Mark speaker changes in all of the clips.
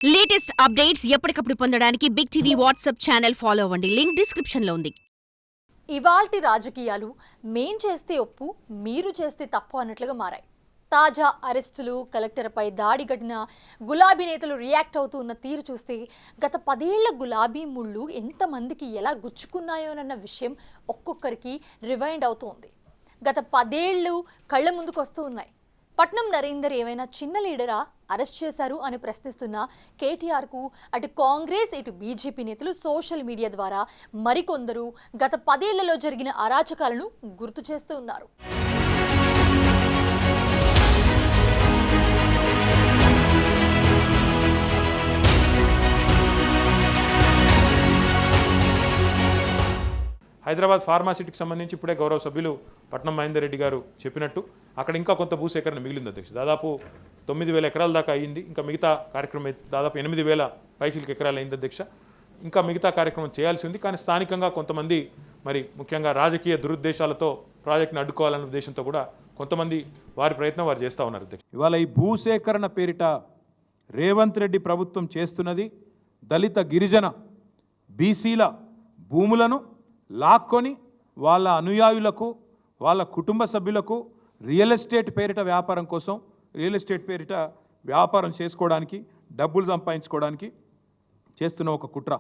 Speaker 1: Latest updates ఎప్పటికప్పుడు పొందడానికి big TV WhatsApp channel follow అవ్వండి. లింక్ డిస్క్రిప్షన్ లో ఉంది.
Speaker 2: ఇవాల్టి రాజకీయాలు మేం చేస్తే ఒప్పు, మీరు చేస్తే తప్పు అన్నట్లుగా మారాయి. తాజా అరెస్టులు, కలెక్టర్పై దాడి ఘటన, గులాబీ నేతలు రియాక్ట్ అవుతూ ఉన్న తీరు చూస్తే గత 10 ఏళ్ల గులాబీ ముళ్ళు ఎంతమందికి ఎలా గుచ్చుకున్నాయోనన్న విషయం ఒక్కొక్కరికి రివైండ్ అవుతోంది. గత 10 ఏళ్ళు కళ్ళ ముందుకు వస్తూ ఉన్నాయి. పట్నం నరేందర్ ఏమైనా చిన్న లీడరా అరెస్ట్ చేశారు అని ప్రశ్నిస్తున్న కేటీఆర్కు అటు కాంగ్రెస్ ఇటు బీజేపీ నేతలు సోషల్ మీడియా ద్వారా మరికొందరు గత 10 ఏళ్లలో జరిగిన అరాచకాలను గుర్తు చేస్తూ ఉన్నారు.
Speaker 3: హైదరాబాద్ ఫార్మాసిటీకి సంబంధించి ఇప్పుడే గౌరవ సభ్యులు పట్నం మహేందర్ రెడ్డి గారు చెప్పినట్టు అక్కడ ఇంకా కొంత భూసేకరణ మిగిలింది అధ్యక్ష. దాదాపు 9,000 ఎకరాల దాకా అయ్యింది. ఇంకా మిగతా కార్యక్రమం దాదాపు 8,000 పైచిలకు ఎకరాలు అయింది అధ్యక్ష. ఇంకా మిగతా కార్యక్రమం చేయాల్సి ఉంది. కానీ స్థానికంగా కొంతమంది మరి ముఖ్యంగా రాజకీయ దురుద్దేశాలతో ప్రాజెక్టును అడ్డుకోవాలన్న ఉద్దేశంతో కూడా కొంతమంది వారి ప్రయత్నం వారు చేస్తూ ఉన్నారు అధ్యక్ష.
Speaker 4: ఇవాళ ఈ భూసేకరణ పేరిట రేవంత్ రెడ్డి ప్రభుత్వం చేస్తున్నది దళిత గిరిజన బీసీల భూములను లాక్కొని వాళ్ళ అనుయాయులకు వాళ్ళ కుటుంబ సభ్యులకు రియల్ ఎస్టేట్ పేరిట వ్యాపారం కోసం రియల్ ఎస్టేట్ పేరిట వ్యాపారం చేసుకోవడానికి డబ్బులు సంపాదించుకోవడానికి చేస్తున్న ఒక కుట్ర.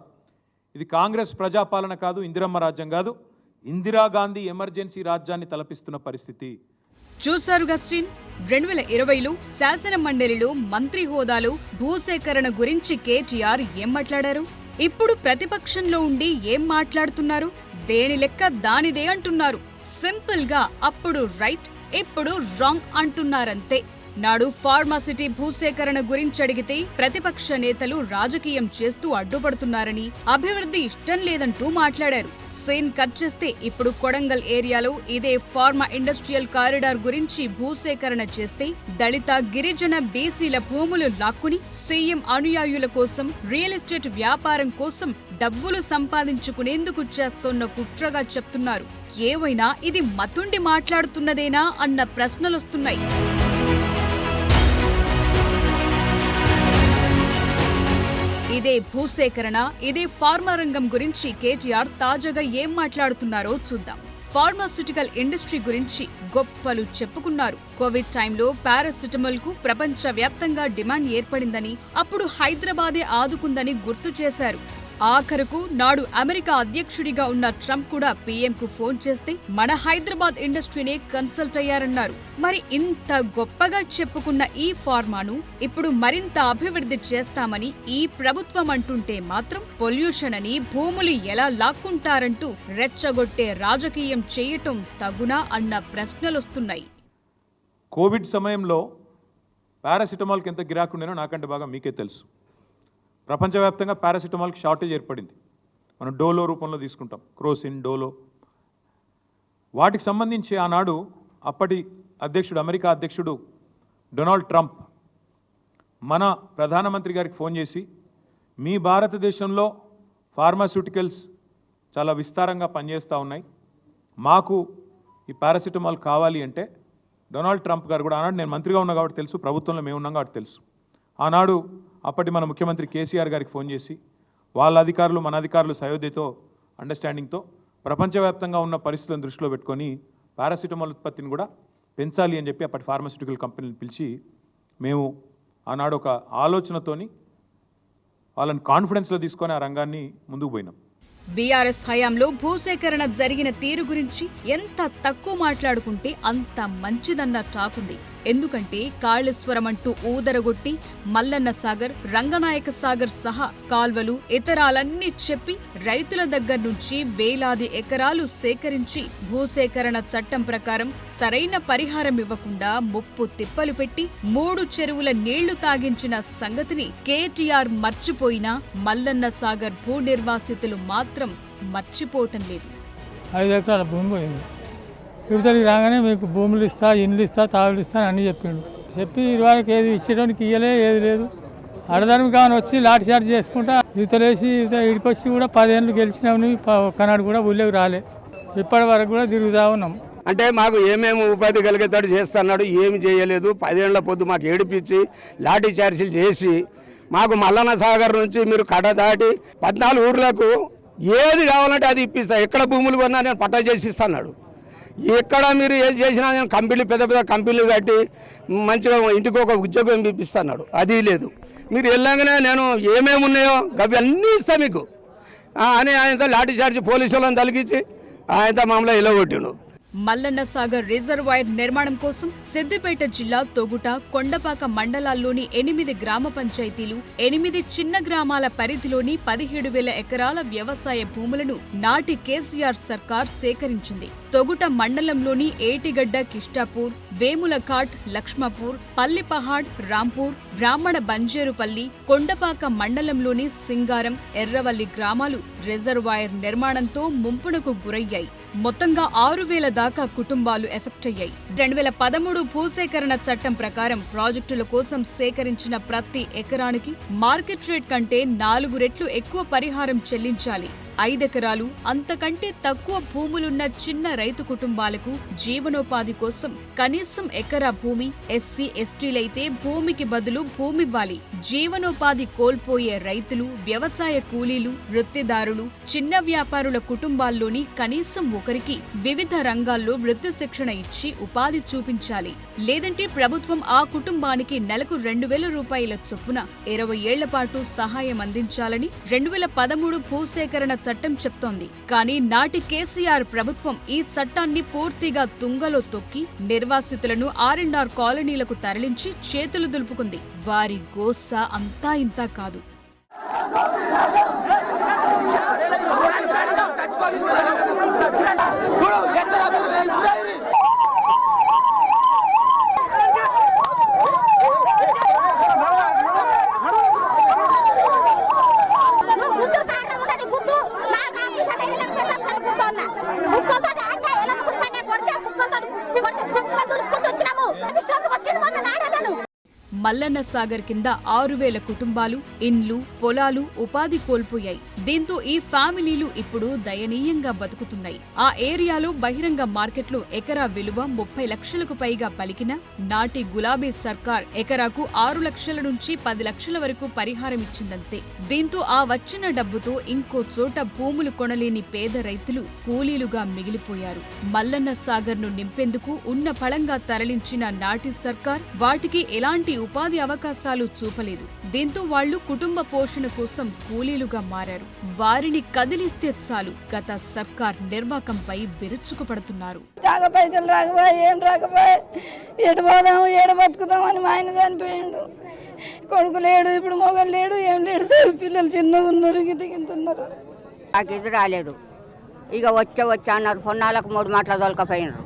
Speaker 4: ఇది కాంగ్రెస్ ప్రజాపాలన కాదు, ఇందిరమ్మ రాజ్యం కాదు, ఇందిరాగాంధీ ఎమర్జెన్సీ రాజ్యాన్ని తలపిస్తున్న పరిస్థితి.
Speaker 5: చూశారుగా శ్రీన్, 2020లో శాసన మండలిలో మంత్రి హోదాలో భూసేకరణ గురించి కేటీఆర్ ఏం మాట్లాడారు? ఇప్పుడు ప్రతిపక్షంలో ఉండి ఏం మాట్లాడుతున్నారు? దేని లెక్క దానిదే అంటున్నారు. సింపుల్ గా అప్పుడు రైట్, ఇప్పుడు రాంగ్ అంటున్నారంతే. నాడు ఫార్మాసిటీ భూసేకరణ గురించి అడిగితే ప్రతిపక్ష నేతలు రాజకీయం చేస్తూ అడ్డుపడుతున్నారని, అభివృద్ధి ఇష్టం లేదంటూ మాట్లాడారు. సీన్ కట్ చేస్తే ఇప్పుడు కొడంగల్ ఏరియాలో ఇదే ఫార్మా ఇండస్ట్రియల్ కారిడార్ గురించి భూసేకరణ చేస్తే దళిత గిరిజన బీసీల భూములు లాక్కుని సీఎం అనుయాయుల కోసం రియల్ ఎస్టేట్ వ్యాపారం కోసం డబ్బులు సంపాదించుకునేందుకు చేస్తోన్న కుట్రగా చెప్తున్నారు. ఏవైనా ఇది మతుండి మాట్లాడుతున్నదేనా అన్న ప్రశ్నలొస్తున్నాయి. ఇదే భూసేకరణ, ఇదే ఫార్మా రంగం గురించి కేటీఆర్ తాజాగా ఏం మాట్లాడుతున్నారో చూద్దాం. ఫార్మాస్యూటికల్ ఇండస్ట్రీ గురించి గొప్పలు చెప్పుకున్నారు. కోవిడ్ టైంలో పారాసిటమాల్ కు ప్రపంచ వ్యాప్తంగా డిమాండ్ ఏర్పడిందని, అప్పుడు హైదరాబాదే ఆదుకుందని గుర్తు చేశారు. ఆఖరుకు నాడు అమెరికా అధ్యక్షుడిగా ఉన్న ట్రంప్ కూడా పీఎంకు ఫోన్ చేస్తే మన హైదరాబాద్ ఇండస్ట్రీనే కన్సల్ట్ అయ్యారన్నారు. మరి ఇంత గొప్పగా చెప్పుకున్న ఈ ఫార్మాను ఇప్పుడు మరింత అభివృద్ధి చేస్తామని ఈ ప్రభుత్వం అంటుంటే మాత్రం పొల్యూషన్ అని, భూములు ఎలా లాక్కుంటారంటూ రెచ్చగొట్టే రాజకీయం చేయటం తగునా అన్న ప్రశ్నలొస్తున్నాయి.
Speaker 4: కోవిడ్ సమయంలో పారాసిటమాల్కి ఎంత గిరాకుండేనో నాకంటే బాగా మీకే తెలుసు. ప్రపంచవ్యాప్తంగా పారాసిటమాల్కి షార్టేజ్ ఏర్పడింది. మనం డోలో రూపంలో తీసుకుంటాం, క్రోసిన్, డోలో. వాటికి సంబంధించి ఆనాడు అప్పటి అధ్యక్షుడు, అమెరికా అధ్యక్షుడు డొనాల్డ్ ట్రంప్ మన ప్రధానమంత్రి గారికి ఫోన్ చేసి, మీ భారతదేశంలో ఫార్మాస్యూటికల్స్ చాలా విస్తారంగా పనిచేస్తూ ఉన్నాయి, మాకు ఈ పారాసిటమాల్ కావాలి అంటే డొనాల్డ్ ట్రంప్ గారు కూడా, ఆనాడు నేను మంత్రిగా ఉన్నా కాబట్టి తెలుసు, ప్రభుత్వంలో మేము ఉన్నాం కాబట్టి తెలుసు, ఆనాడు అప్పటి మన ముఖ్యమంత్రి కేసీఆర్ గారికి ఫోన్ చేసి వాళ్ళ అధికారులు మన అధికారులు సయోధ్యతో, అండర్స్టాండింగ్తో ప్రపంచవ్యాప్తంగా ఉన్న పరిస్థితులను దృష్టిలో పెట్టుకొని పారాసిటమాల్ ఉత్పత్తిని కూడా పెంచాలి అని చెప్పి అప్పటి ఫార్మాస్యూటికల్ కంపెనీని పిలిచి మేము ఆనాడు ఒక ఆలోచనతోని వాళ్ళని కాన్ఫిడెన్స్లో తీసుకొని ఆ రంగాన్ని ముందుకు పోయినాం.
Speaker 5: బీఆర్ఎస్ హయాంలో భూసేకరణ జరిగిన తీరు గురించి ఎంత తక్కువ మాట్లాడుకుంటే అంత మంచిదన్న టాకుంది. ఎందుకంటే కాళేశ్వరం అంటూ ఊదరగొట్టి మల్లన్న సాగర్, రంగనాయక సాగర్ సహా కాల్వలు, ఇతరాలన్నీ చెప్పి రైతుల దగ్గర నుంచి వేలాది ఎకరాలు సేకరించి భూసేకరణ చట్టం ప్రకారం సరైన పరిహారం ఇవ్వకుండా ముప్పు తిప్పలు పెట్టి 3 చెరువుల నీళ్లు తాగించిన సంగతిని కేటీఆర్ మర్చిపోయినా మల్లన్న సాగర్ భూ నిర్వాసితులు మాత్రం మర్చిపోవటం లేదు.
Speaker 6: 5 ఎకరాల భూమి పోయింది. విడుదలకి రాగానే మీకు భూములు ఇస్తా, ఇండ్లు ఇస్తా, తాగులు ఇస్తా అని చెప్పి 20 ఏది ఇచ్చేటానికి ఇయ్యలే, ఏది లేదు. అడదానికి కానీ వచ్చి లాఠీ చార్జ్ చేసుకుంటా యువతలేసి ఇడికొచ్చి కూడా 10 ఏళ్ళు గెలిచినామని ఒక్కనాడు కూడా ఊళ్ళోకి రాలే. ఇప్పటి వరకు కూడా తిరుగుతూ ఉన్నాం.
Speaker 7: అంటే మాకు ఏమేమి ఉపాధి కలిగేతాడు చేస్తున్నాడు, ఏమి చేయలేదు. 10 ఏళ్ల పొద్దు మాకు ఏడిపించి లాఠీ చార్జీలు చేసి మాకు మల్లన్న సాగర్ నుంచి మీరు కడ దాటి 14 ఊర్లకు ఏది కావాలంటే అది ఇప్పిస్తా. ఎక్కడ భూములు కొన్నా నేను పట్టా చేసి ఇస్తాను. ఎక్కడ మీరు ఏది చేసినా నేను కంపెనీలు పెద్ద పెద్ద కంపెనీలు కట్టి మంచిగా ఇంటికి ఒక ఉద్యోగం ఇప్పిస్తున్నాడు. అది లేదు. మీరు వెళ్ళగానే నేను ఏమేమి ఉన్నాయో అవి అన్నీ ఇస్తాను మీకు అని ఆయనతో లాఠీ చార్జి పోలీసు వాళ్ళని తలిగించి ఆయనతో మామూలుగా ఇలా కొట్టిండు.
Speaker 5: మల్లన్న సాగర్ రిజర్వాయర్ నిర్మాణం కోసం సిద్దిపేట జిల్లా తొగుట, కొండపాక మండలాల్లోని 8 గ్రామ పంచాయతీలు, 8 చిన్న గ్రామాల పరిధిలోని 17,000 ఎకరాల వ్యవసాయ భూములను నాటి కేసీఆర్ సర్కార్ సేకరించింది. తొగుట మండలంలోని ఏటిగడ్డ, కిష్టాపూర్, వేములఘాట్, లక్ష్మపూర్, పల్లిపహాడ్, రాంపూర్, బ్రాహ్మణ బంజేరుపల్లి, కొండపాక మండలంలోని సింగారం, ఎర్రవల్లి గ్రామాలు రిజర్వాయర్ నిర్మాణంతో ముంపునకు గురయ్యాయి. మొత్తంగా 6,000 దాకా కుటుంబాలు ఎఫెక్ట్ అయ్యాయి. 2013 భూసేకరణ చట్టం ప్రకారం ప్రాజెక్టుల కోసం సేకరించిన ప్రతి ఎకరానికి మార్కెట్ రేట్ కంటే 4 రెట్లు ఎక్కువ పరిహారం చెల్లించాలి. 5 ఎకరాలు అంతకంటే తక్కువ భూములున్న చిన్న రైతు కుటుంబాలకు జీవనోపాధి కోసం కనీసం ఎకరా భూమి, ఎస్సీ ఎస్టీలైతే భూమికి బదులు భూమివ్వాలి. జీవనోపాధి కోల్పోయే రైతులు, వ్యవసాయ కూలీలు, వృత్తిదారులు, చిన్న వ్యాపారుల కుటుంబాల్లోని కనీసం ఒకరికి వివిధ రంగాల్లో వృత్తి శిక్షణ ఇచ్చి ఉపాధి చూపించాలి. లేదంటే ప్రభుత్వం ఆ కుటుంబానికి నెలకు 2,000 రూపాయల చొప్పున 20 ఏళ్ల పాటు సహాయం అందించాలని 2013 భూసేకరణ చట్టం చెప్తోంది. కానీ నాటి కేసీఆర్ ప్రభుత్వం ఈ చట్టాన్ని పూర్తిగా తుంగలో తొక్కి నిర్వాసితులను R&R కాలనీలకు తరలించి చేతులు దులుపుకుంది. వారి గోస అంతా ఇంతా కాదు. మల్లన్న సాగర్ కింద 6,000 కుటుంబాలు, ఇండ్లు, పొలాలు, ఉపాధి కోల్పోయాయి. దీంతో ఈ ఫ్యామిలీలు ఇప్పుడు దయనీయంగా బతుకుతున్నాయి. ఆ ఏరియాలో బహిరంగ మార్కెట్లో ఎకరా విలువ 30 లక్షలకు పైగా పలికిన నాటి గులాబీ సర్కార్ ఎకరాకు 6 లక్షల నుంచి 10 లక్షల వరకు పరిహారం ఇచ్చిందంతే. దీంతో ఆ వచ్చిన డబ్బుతో ఇంకో చోట భూములు కొనలేని పేద రైతులు కూలీలుగా మిగిలిపోయారు. మల్లన్న సాగర్ ను నింపేందుకు ఉన్న పళంగా తరలించిన నాటి సర్కార్ వాటికి ఎలాంటి ఉపాధి అవకాశాలు చూపలేదు. దీంతో వాళ్లు కుటుంబ పోషణ కోసం కూలీలుగా మారారు. వారిని కదిలిస్తే చాలు గత సర్కార్ నిర్వాకంపై విరుచుకుపడుతున్నారు.
Speaker 8: పైసలు రాకపోయా, ఏం రాకపోయా, ఎటు పోదాము, ఏడ బతుకుతామని మా ఆయన చనిపోయిండు. కొడుకు లేడు, ఇప్పుడు మొగలు లేడు, ఏం లేడు. సార్ పిల్లలు చిన్నది ఉన్నారు, గింతున్నారు.
Speaker 9: నాకు ఇది రాలేదు. ఇక వచ్చా అన్నారు. పొన్నాలకు 3 మాటలు తోలుకపోయినారు.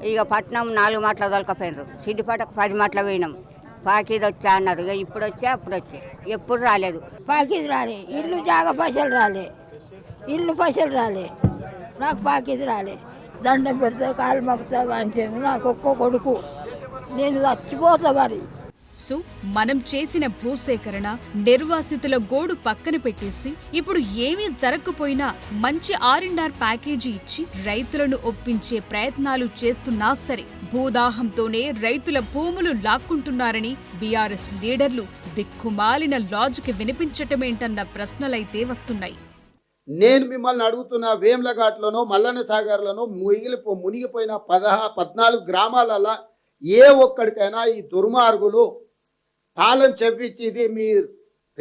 Speaker 9: ఇక పట్నం 4 మాటలు తోలుకపోయినారు. సిద్దిపేటకు 10 మాటలు పోయినాం. పాకీది వచ్చా అన్నారు. ఇక ఇప్పుడు వచ్చా, అప్పుడు వచ్చే, ఎప్పుడు రాలేదు.
Speaker 8: పాకీది రాలే, ఇల్లు జాగా పైసలు రాలే, ఇల్లు పైసలు రాలే, నాకు పాకీది రాలే. దండం పెడితే కాళ్ళు మొక్కుతా వాంచాను. నాకు ఒక్క కొడుకు, నేను చచ్చిపోతా మరి.
Speaker 5: సో మనం చేసిన భూసేకరణ, నిర్వాసితుల గోడు పక్కన పెట్టేసి ఇప్పుడు ఏమీ జరగకపోయినా మంచి R&R ప్యాకేజీ ఇచ్చి రైతులను ఒప్పించే ప్రయత్నాలు చేస్తున్నా సరే భూదాహంతోనే రైతుల భూములు లాక్కుంటున్నారని బీఆర్ఎస్ లీడర్లు దిక్కుమాలిన లాజిక్ వినిపించటమేంటన్న ప్రశ్నలైతే వస్తున్నాయి.
Speaker 10: నేను మిమ్మల్ని అడుగుతున్న వేములఘాట్లోనో మల్లన్న సాగర్లోనో మునిగిపోయిన 14 గ్రామాలలో ఏ ఒక్కడికైనా ఈ దుర్మార్గులు తాళం చెప్పించి ఇది మీ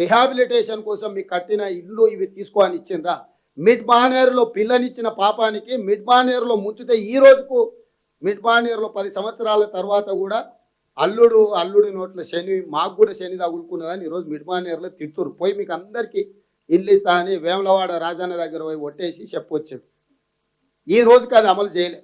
Speaker 10: రిహాబిలిటేషన్ కోసం మీకు కట్టిన ఇల్లు ఇవి తీసుకొని ఇచ్చిండ్రా? మిడ్ మానేరులో పిల్లనిచ్చిన పాపానికి మిడ్ మానేరులో ముంచితే ఈ రోజుకు మిడ్ మానేరులో 10 సంవత్సరాల తర్వాత కూడా అల్లుడి నోట్ల శని, మాకు కూడా శని తగులుకున్నదని ఈరోజు మిడ్ మానేరులో తిడుతురు. పోయి మీకు అందరికీ ఇల్లు ఇస్తా అని వేములవాడ రాజన్న దగ్గర పోయి ఒట్టేసి చెప్పొచ్చాడు. ఈ రోజుకి అది అమలు చేయలే.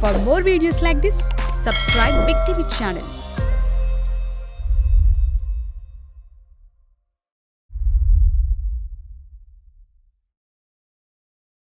Speaker 5: For more videos like this, subscribe Big TV channel.